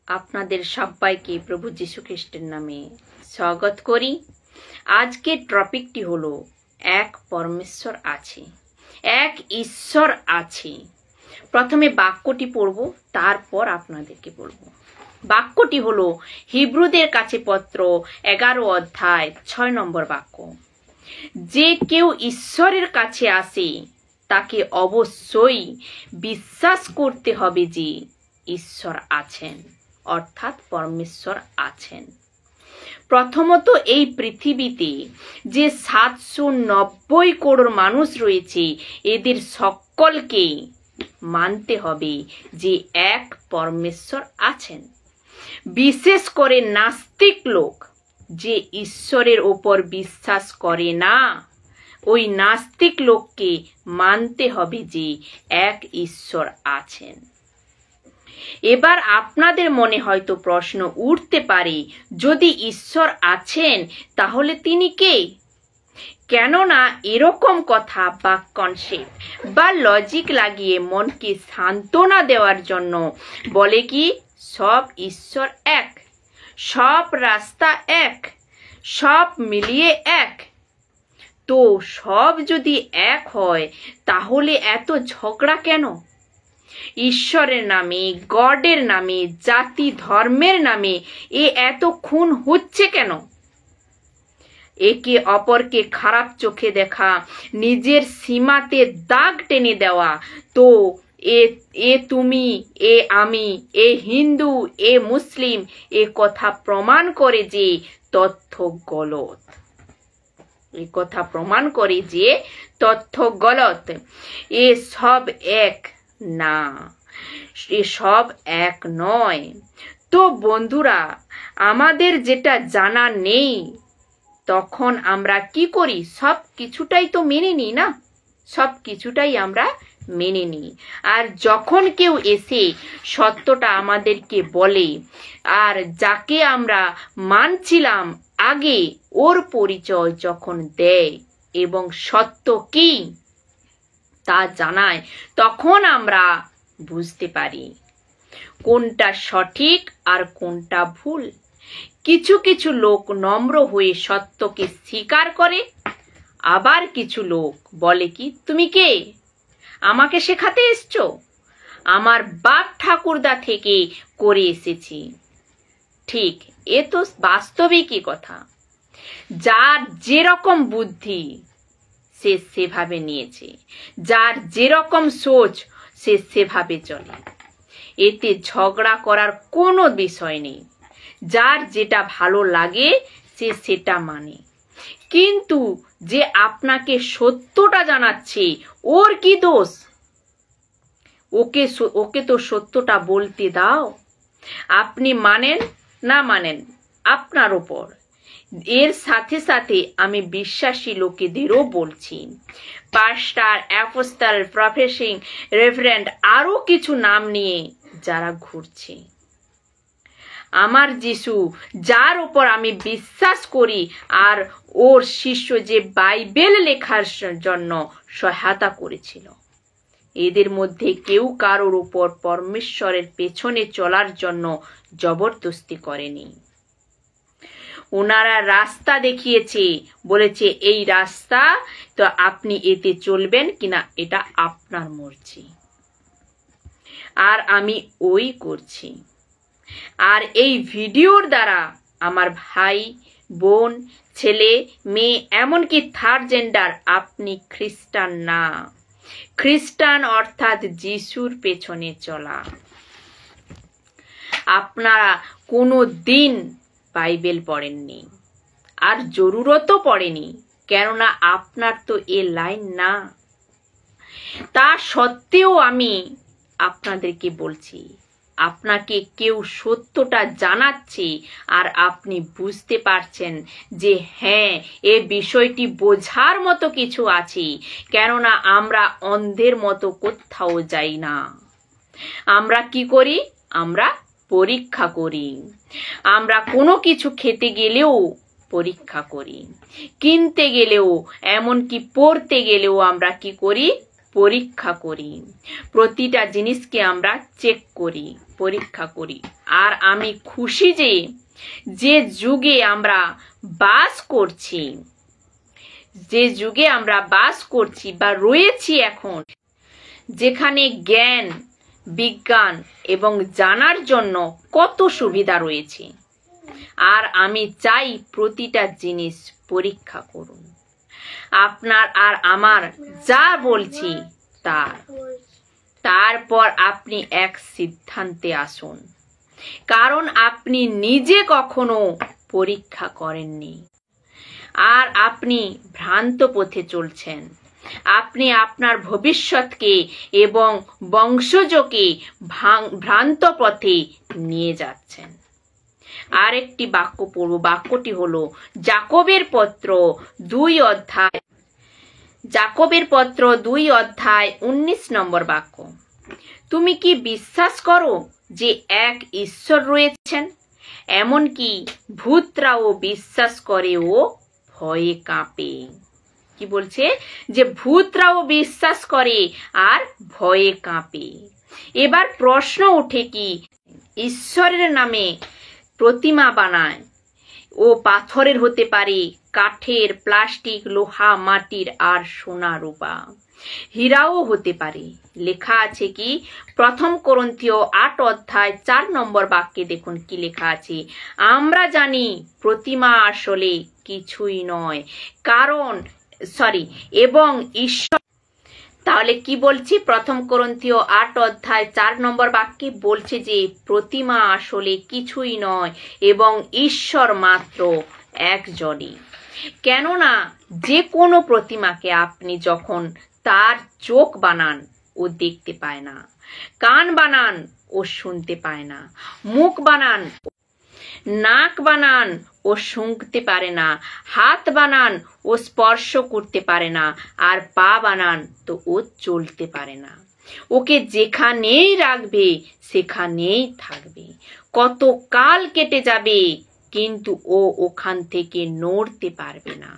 আপনাদের সবাইকে প্রভু যীশু খ্রিস্টের নামে স্বাগত করি। আজকের টপিকটি হলো এক পরমেশ্বর আছে, এক ঈশ্বর আছে। প্রথমে বাক্যটি পড়ব, তারপর আপনাদেরকে বলবো। বাক্যটি হলো হিব্রুদের কাছে পত্র 11 অধ্যায় 6 নম্বর বাক্য। যে কেউ ঈশ্বরের কাছে আসে তাকে অবশ্যই বিশ্বাস করতে হবে যে ঈশ্বর আছেন, অর্থাৎ পরমেশ্বর আছেন। প্রথমত এই পৃথিবীতে যে 790 করোড় মানুষ রয়েছে, এদের সকলকে মানতে হবে যে এক পরমেশ্বর আছেন। বিশেষ করে নাস্তিক লোক যে ঈশ্বরের ওপর বিশ্বাস করে না, ওই নাস্তিক লোককে মানতে হবে যে এক ঈশ্বর আছেন। এবার আপনাদের মনে হয়তো প্রশ্ন উঠতে পারে, যদি ঈশ্বর আছেন তাহলে তিনি কে? কেননা এরকম কথা বা কনসেপ্ট বা লজিক লাগিয়ে মনকে সান্ত্বনা দেওয়ার জন্য বলে কি সব ঈশ্বর এক, সব রাস্তা এক, সব মিলিয়ে এক। তো সব যদি এক হয় তাহলে এত ঝগড়া কেন? ঈশ্বরের নামে, গডের নামে, জাতি ধর্মের নামে এত খুন হচ্ছে কেন? একে অপরকে খারাপ চোখে দেখা, নিজের সীমাতে দাগ টেনে দেওয়া, তো এ তুমি, এ আমি, এ হিন্দু, এ মুসলিম, এ কথা প্রমাণ করে যে তথ্য গলত। এই কথা প্রমাণ করে যে তথ্য গলত। এ সব এক না, এ সব এক নয়। তো বন্ধুরা, আমাদের যেটা জানা নেই তখন আমরা কি করি? সব কিছুটাই তো মেনে নিই না, সব কিছুটাই আমরা মেনে নিই। আর যখন কেউ এসে সত্যটা আমাদেরকে বলে, আর যাকে আমরা মানছিলাম আগে, ওর পরিচয় যখন দেয় এবং সত্য কি তা জানায়, তখন আমরা বুঝতে পারি কোনটা সঠিক আর কোনটা ভুল। কিছু কিছু লোক নম্র হয়ে সত্যকে স্বীকার করে, আবার কিছু লোক বলে কি তুমি কে? আমাকে শেখাতে এসছো? আমার বাপ ঠাকুরদা থেকে করে এসেছি। ঠিক, এ তো বাস্তবিকই কথা। যার যেরকম বুদ্ধি সে সেভাবে নিয়েছে, যার যেরকম সোচ সে সেভাবে চলে। এতে ঝগড়া করার কোনো বিষয় নেই। যার যেটা ভালো লাগে সে সেটা মানে। কিন্তু যে আপনাকে সত্যটা জানাচ্ছে, ওর কি দোষ? ওকে তো সত্যটা বলতে দাও। আপনি মানেন না মানেন আপনার ওপর। এর সাথে সাথে আমি বিশ্বাসী লোকেদেরও বলছি, পাস্টার, অ্যাপোস্টল, প্রফেসিং রেভারেন্ড, আরো কিছু নাম নিয়ে যারা ঘুরছে। আমার যিশু, যার উপর আমি বিশ্বাস করি, আর ওর শিষ্য যে বাইবেল লেখার জন্য সহায়তা করেছিল, এদের মধ্যে কেউ কারোর উপর পরমেশ্বরের পেছনে চলার জন্য জবরদস্তি করেনি। ওনারা রাস্তা দেখিয়েছে, বলেছে এই রাস্তা, তো আপনি এতে চলবেন কিনা এটা আপনার মর্জি। আর আমি ওই করছি। আর এই ভিডিওর দ্বারা আমার ভাই, বোন, ছেলে, মেয়ে, এমনকি থার্ড জেন্ডার, আপনি খ্রিস্টান না। খ্রিস্টান অর্থাৎ যিশুর পেছনে চলা। আপনারা কোনো দিন বাইবেল পড়েননি, আর জরুরতও পড়েনি, কেননা আপনার তো এ লাইন না। তা সত্ত্বেও আমি আপনাদেরকে বলছি, আপনাকে কেউ সত্যটা জানাচ্ছে আর আপনি বুঝতে পারছেন যে হ্যাঁ, এ বিষয়টি বোঝার মতো কিছু আছে। কেননা আমরা অন্ধের মতো কোথাও যাই না। আমরা কি করি? আমরা পরীক্ষা করি। আমরা কোনো কিছু খেতে গেলেও পরীক্ষা করি, কিনতে গেলেও, এমনকি পড়তে গেলেও আমরা কি করি? পরীক্ষা করি, প্রতিটা জিনিসকে আমরা চেক করি, পরীক্ষা করি। আর আমি খুশি যে যুগে আমরা বাস করছি, যে যুগে আমরা বাস করছি বা রয়েছি এখন, যেখানে জ্ঞান, বিজ্ঞান এবং জানার জন্য কত সুবিধা রয়েছে। আর আমি চাই প্রতিটা জিনিস পরীক্ষা করুন। আপনার আর আমার যা বলছি তারপর আপনি এক সিদ্ধান্তে আসুন, কারণ আপনি নিজে কখনো পরীক্ষা করেননি আর আপনি ভ্রান্ত পথে চলছেন। আপনি আপনার ভবিষ্যৎকে এবং বংশজকে ভ্রান্ত পথে নিয়ে যাচ্ছেন। আরেকটি বাক্য পড়ব। বাক্যটি হলো যাকবের পত্র 2 অধ্যায় 19 নম্বর বাক্য। তুমি কি বিশ্বাস করো যে এক ঈশ্বর রয়েছেন? এমনকি ভূতরাও বিশ্বাস করে ও ভয়ে কাঁপে। কি বলছে? যে ভূতরাও বিশ্বাস করে আর ভয়ে কাঁপে। এবার প্রশ্ন ওঠে কি ঈশ্বরের নামে প্রতিমা বানায় ও পাথরের হতে পারে, কাঠের, প্লাস্টিক, লোহা, মাটির আর সোনা, রূপা, হীরাও হতে পারে। লেখা আছে কি 1 কোরিন্থীয় 8 অধ্যায় 4 নম্বর বাক্যে দেখুন কি লেখা আছে। আমরা জানি প্রতিমা আসলে কিছুই নয়, এবং ঈশ্বর। তাহলে কি বলছি? 1 কোরিন্থীয় 8 অধ্যায় 4 নম্বর বাক্যে বলছে যে প্রতিমা আসলে কিছুই নয় এবং ঈশ্বর মাত্র একজনই। কেননা যে কোনো প্রতিমাকে আপনি যখন তার চোখ বানান ও দেখতে পায় না, কান বানান ও শুনতে পায় না, মুখ বানান, নাক বানান ও শুঁকতে পারে না, হাত বানান ও স্পর্শ করতে পারে না, আর পা বানান তো ও চলতে পারে না। ওকে যেখানেই রাখবে সেখানেই থাকবে, কত কাল কেটে যাবে কিন্তু ও ওখান থেকে নড়তে পারবে না।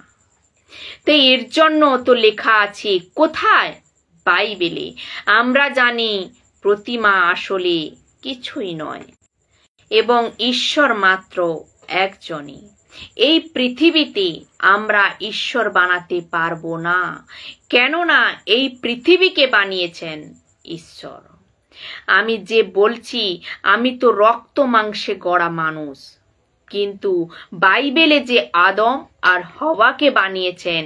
তো এর জন্য তো লেখা আছে কোথায়? বাইবেলে। আমরা জানি প্রতিমা আসলে কিছুই নয় এবং ঈশ্বর মাত্র একজনই। এই পৃথিবীতে আমরা ঈশ্বর বানাতে পারবো না, কেননা এই পৃথিবীকে বানিয়েছেন ঈশ্বর। আমি যে বলছি, আমি তো রক্ত মাংসে গড়া মানুষ, কিন্তু বাইবেলে যে আদম আর হওয়াকে বানিয়েছেন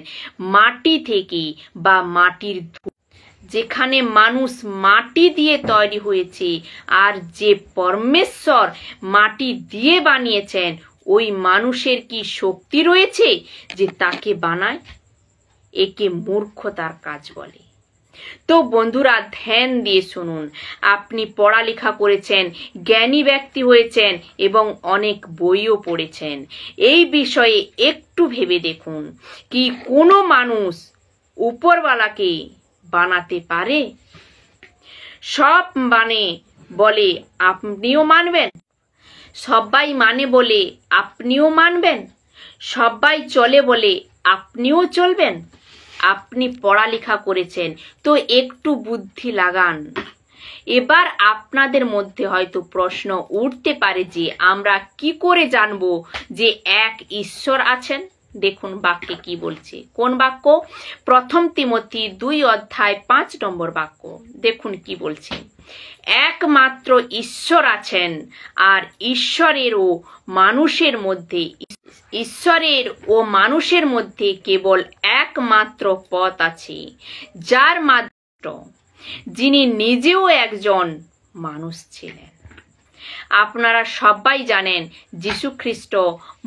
মাটি থেকে বা মাটির, যেখানে মানুষ মাটি দিয়ে তৈরি হয়েছে, আর যে পরমেশ্বর মাটি দিয়ে বানিয়েছেন ওই মানুষের কি শক্তি রয়েছে যে তাকে বানায়? একে মূর্খতার কাজ বলে। তো বন্ধুরা ধ্যান দিয়ে শুনুন। আপনি পড়ালেখা করেছেন, জ্ঞানী ব্যক্তি হয়েছেন এবং অনেক বইও পড়েছেন। এই বিষয়ে একটু ভেবে দেখুন, কি কোনো মানুষ উপরওয়ালাকে বানাতে পারে? সব মানে বলে আপনিও মানবেন? সবাই মানে বলে আপনিও মানবেন? সবাই চলে বলে আপনিও চলবেন? আপনি পড়ালেখা করেছেন তো একটু বুদ্ধি লাগান। এবার আপনাদের মধ্যে হয়তো প্রশ্ন উঠতে পারে যে আমরা কি করে জানবো যে এক ঈশ্বর আছেন? দেখুন বাক্যে কি বলছে। কোন বাক্য? 1 তিমোথী 2 অধ্যায় 5 নম্বর বাক্য। দেখুন কি বলছে। একমাত্র ঈশ্বর আছেন, আর ঈশ্বরের ও মানুষের মধ্যে কেবল একমাত্র পথ আছে, যার মাধ্যমে যিনি নিজেও একজন মানুষ ছিলেন। আপনারা সবাই জানেন যীশু খ্রিস্ট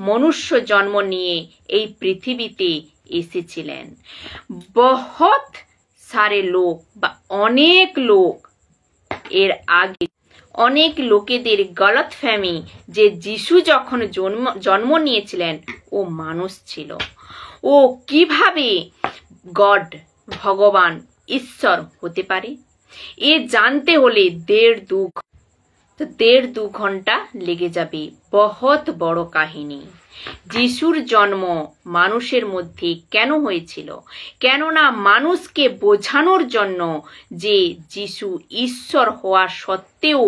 মনুষ্য জন্ম নিয়ে এই পৃথিবীতে এসেছিলেন। বহুত সারে লোক বা অনেক লোক এর আগে, অনেক লোকেদের গলতফহমি যে যীশু যখন জন্ম নিয়েছিলেন ও মানুষ ছিল। ও কিভাবে গড, ভগবান, ঈশ্বর হতে পারে এ জানতে হলে 1.5-2 ঘন্টা লেগে যাবে। বহুত বড় কাহিনী। যিশুর জন্ম মানুষের মধ্যে কেন হয়েছিল? কেননা মানুষকে বোঝানোর জন্য যে যিশু ঈশ্বর হওয়া সত্ত্বেও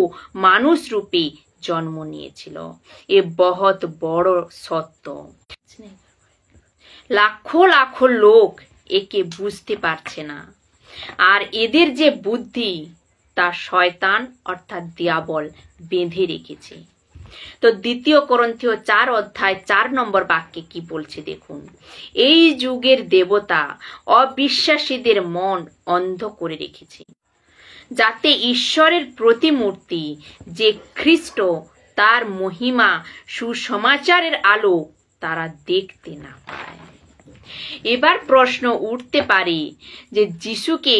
মানুষ রূপে জন্ম নিয়েছিল। এ বহুত বড় সত্য। লাখো লাখো লোক একে বুঝতে পারছে না, আর এদের যে বুদ্ধি তা শয়তান অর্থাৎ দিয়াবল বেঁধে রেখেছে। তো 2 করন্থীয় 4 অধ্যায় 4 নম্বর বাক্যে কি বলছে দেখুন। এই যুগের দেবতা অবিশ্বাসীদের মন অন্ধ করে রেখেছে, যাতে ঈশ্বরের প্রতিমূর্তি যে খ্রিস্ট তার মহিমা সুসমাচারের আলো তারা দেখতে না পায়। এবার প্রশ্ন উঠতে পারে যে যিশুকে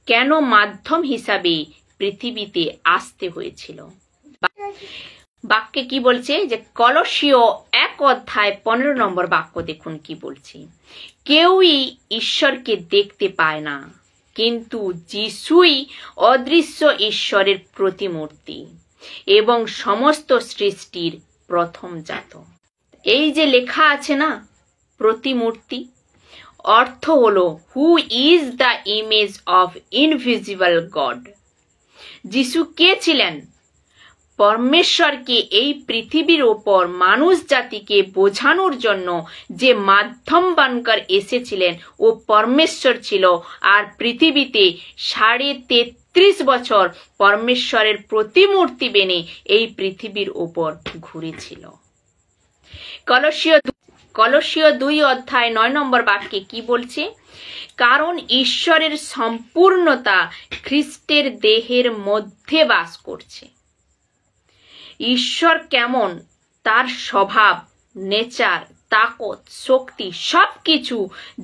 কেন মাধ্যম হিসাবে পৃথিবীতে আসতে হয়েছিল? বাক্যে কি বলছে যে কলসীয় 1 অধ্যায় 15 নম্বর বাক্য দেখুন কি বলছে। কেউই ঈশ্বরকে দেখতে পায় না, কিন্তু যিশুই অদৃশ্য ঈশ্বরের প্রতিমূর্তি এবং সমস্ত সৃষ্টির প্রথমজাত। এই যে লেখা আছে না প্রতিমূর্তি, অর্থ হলো who is the image of invisible god. যিশু কে ছিলেন? পরমেশ্বরকে এই পৃথিবীর ওপর মানুষ জাতিকে বোঝানোর জন্য যে মাধ্যম বানকার এসেছিলেন ও পরমেশ্বর ছিল, আর পৃথিবীতে 33.5 বছর পরমেশ্বরের প্রতিমূর্তি বেনে এই পৃথিবীর ওপর ঘুরেছিল। কলসীয় 2 অধ্যায় 9 নম্বর বাক্যে কি বলছে? কারণ ঈশ্বরের সম্পূর্ণতা খ্রিস্টের দেহের মধ্যে বাস করছে। ঈশ্বর কেমন, তার স্বভাব, নেচার, তাকত, শক্তি সবকিছু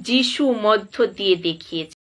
যিশু মধ্য দিয়ে দেখিয়েছে।